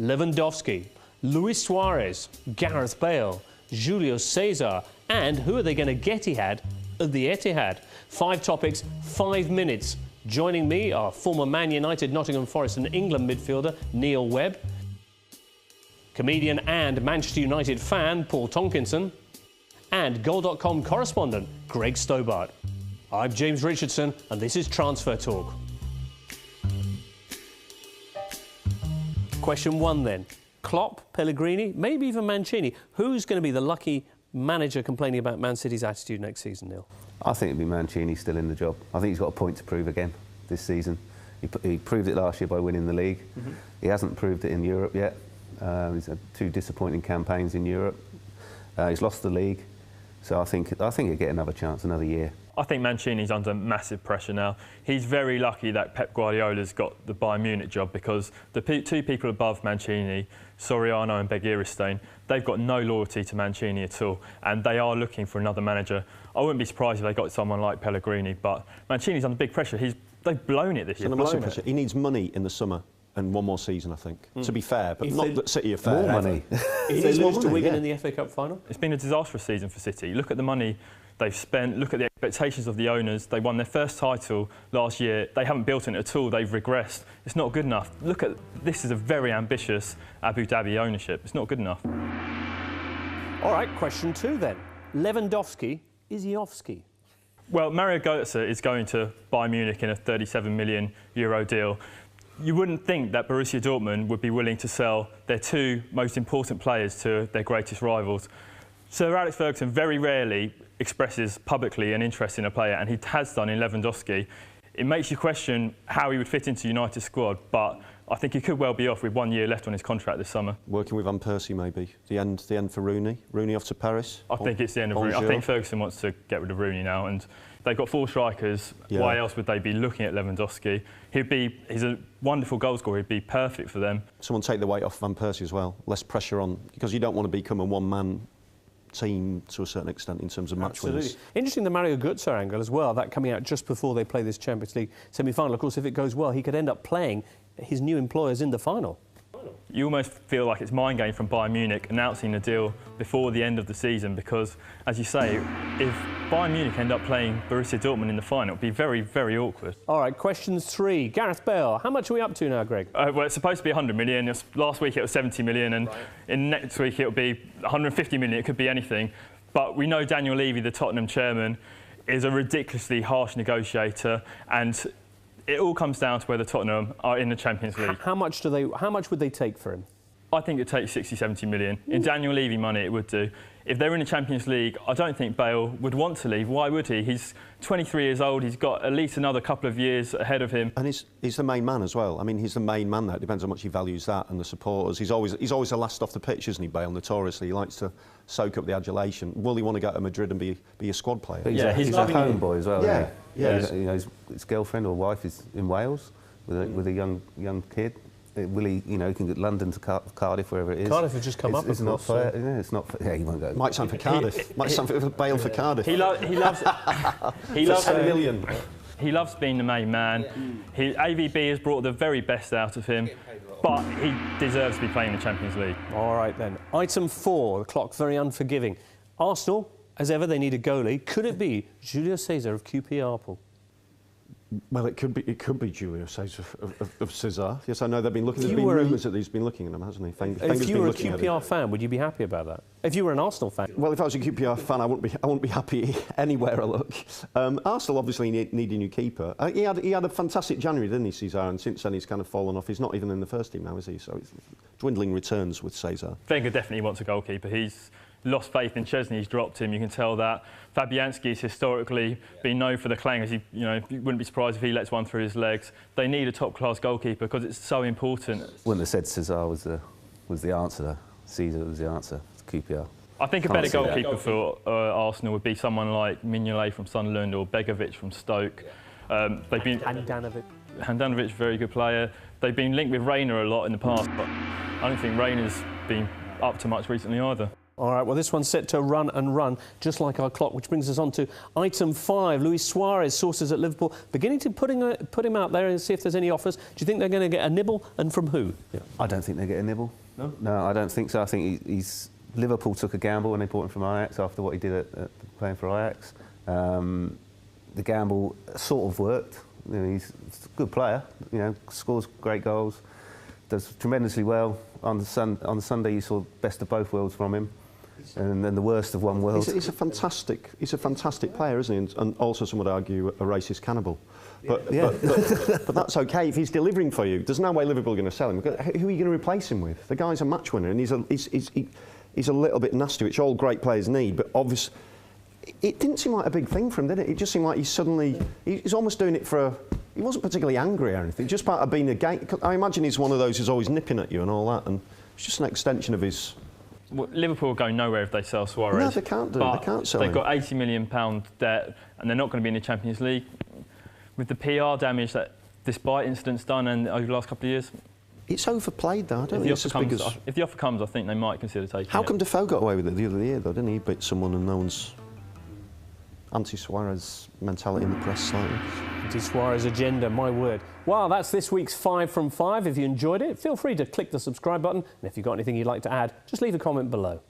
Lewandowski, Luis Suárez, Gareth Bale, Julio Cesar, and who are they going to get at the Etihad? 5 topics, 5 minutes. Joining me are former Man United, Nottingham Forest and England midfielder Neil Webb, comedian and Manchester United fan Paul Tonkinson, and Goal.com correspondent Greg Stobart. I'm James Richardson and this is Transfer Talk. Question 1 then. Klopp, Pellegrini, maybe even Mancini. Who's going to be the lucky manager complaining about Man City's attitude next season, Neil? I think it'd be Mancini still in the job. I think he's got a point to prove again this season. He proved it last year by winning the league. He hasn't proved it in Europe yet. He's had 2 disappointing campaigns in Europe. He's lost the league. So I think he'll get another chance, another year. I think Mancini's under massive pressure now. He's very lucky that Pep Guardiola's got the Bayern Munich job, because the 2 people above Mancini, Soriano and Begiristain, they've got no loyalty to Mancini at all, and they are looking for another manager. I wouldn't be surprised if they got someone like Pellegrini, but Mancini's under big pressure. They've blown it this year. Under massive pressure. He needs money in the summer and 1 more season, I think. To be fair, but not that City are fair. More money. If they lose to Wigan in the FA Cup final? It's been a disastrous season for City. Look at the money they've spent, look at the expectations of the owners. They won their first title last year. They haven't built it at all. They've regressed. It's not good enough. Look at this is a very ambitious Abu Dhabi ownership. It's not good enough. All right, question 2 then. Lewandowski, Izzyovski. Well, Mario Götze is going to Bayern Munich in a €37 million deal. You wouldn't think that Borussia Dortmund would be willing to sell their 2 most important players to their greatest rivals. Sir Alex Ferguson very rarely expresses publicly an interest in a player, and he has done in Lewandowski. It makes you question how he would fit into United's squad, but I think he could well be off with 1 year left on his contract this summer. Working with Van Persie, maybe. The end for Rooney. Rooney off to Paris. I think it's the end of Rooney. I think Ferguson wants to get rid of Rooney now, and they've got 4 strikers. Yeah. Why else would they be looking at Lewandowski? He's a wonderful goal scorer. He'd be perfect for them. Someone take the weight off Van Persie as well. Less pressure on, because you don't want to become a one-man team to a certain extent in terms of match winners. Interesting, the Mario Götze angle as well, that coming out just before they play this Champions League semi-final. Of course, if it goes well, he could end up playing his new employers in the final. You almost feel like it's mind game from Bayern Munich announcing the deal before the end of the season, because, as you say, if Bayern Munich end up playing Borussia Dortmund in the final, it would be very, very awkward. All right, question 3. Gareth Bale. How much are we up to now, Greg? Well, it's supposed to be 100 million. Last week it was 70 million, and in next week it'll be 150 million. It could be anything. But we know Daniel Levy, the Tottenham chairman, is a ridiculously harsh negotiator, and it all comes down to whether Tottenham are in the Champions League. How much would they take for him? I think it'd take 60, 70 million. In Daniel Levy money, it would do. If they're in the Champions League, I don't think Bale would want to leave. Why would he? He's 23 years old. He's got at least another couple of years ahead of him. And he's the main man as well. I mean, he's the main man there. It depends how much he values that and the supporters. He's always the last off the pitch, isn't he, Bale, notoriously? He likes to soak up the adulation. Will he want to go to Madrid and be a squad player? He's a homeboy as well. Yeah, yeah. His girlfriend or wife is in Wales with a young kid. Will he, he can get London to Cardiff, wherever it is. Cardiff has just come up, It's not fair. Yeah, it's not fair. Yeah, he won't go. Might sign for Cardiff. Might sign for Bale for Cardiff. He loves 10 million. He loves being the main man. AVB has brought the very best out of him, but he deserves to be playing the Champions League. All right then. Item 4, the clock very unforgiving. Arsenal, as ever, they need a goalie. Could it be Julio Cesar of QPR, Paul? Well, it could be Julio Cesar of Cesar. Yes, I know they've been looking. There's been rumours that he's been looking at him, hasn't he? If you were a QPR fan, would you be happy about that? If you were an Arsenal fan? Well, if I was a QPR fan, I wouldn't be happy anywhere I look. Arsenal obviously need a new keeper. He had a fantastic January, didn't he, Cesar? And since then he's kind of fallen off. He's not even in the first team now, is he? So it's dwindling returns with Cesar. Wenger definitely wants a goalkeeper. He's lost faith in Chesney. He's dropped him. You can tell that. Fabianski's historically been known for the clangers. You wouldn't be surprised if he lets one through his legs. They need a top-class goalkeeper because it's so important. Wouldn't have said Cesar was the answer. Cesar was the answer. It's QPR. I think a better goalkeeper for Arsenal would be someone like Mignolet from Sunderland or Begovic from Stoke. They've been Handanovic, very good player. They've been linked with Reina a lot in the past, but I don't think Reina's been up to much recently either. All right, well, this one's set to run and run, just like our clock, which brings us on to item 5. Luis Suárez, sources at Liverpool, beginning to put him out there and see if there's any offers. Do you think they're going to get a nibble, and from who? Yeah. I don't think they get a nibble. No? No, I don't think so. I think Liverpool took a gamble when they bought him from Ajax after what he did at playing for Ajax. The gamble sort of worked. You know, he's a good player. You know, scores great goals, does tremendously well. On the Sunday, you saw best of both worlds from him. And then the worst of one world. He's a fantastic player, isn't he? And also, some would argue, a racist cannibal. But that's okay if he's delivering for you. There's no way Liverpool are going to sell him. Who are you going to replace him with? The guy's a match winner, and he's a little bit nasty, which all great players need. But obviously, it didn't seem like a big thing for him, did it? It just seemed like he's almost doing it for he wasn't particularly angry or anything. Just part of being a game. I imagine he's one of those who's always nipping at you and all that, and it's just an extension of his. Well, Liverpool will go nowhere if they sell Suárez. No, they can't do. They can't sell him. They've got £80 million debt, and they're not going to be in the Champions League. With the PR damage that, despite incidents done and over the last couple of years, it's overplayed, though. I don't think it's as big as. If the offer comes, I think they might consider taking it. How come Defoe got away with it the other year, though? Didn't he beat someone and no one's anti-Suárez mentality in the press slightly? Anti-Suárez agenda, my word. Well, that's this week's 5 from 5. If you enjoyed it, feel free to click the subscribe button. And if you've got anything you'd like to add, just leave a comment below.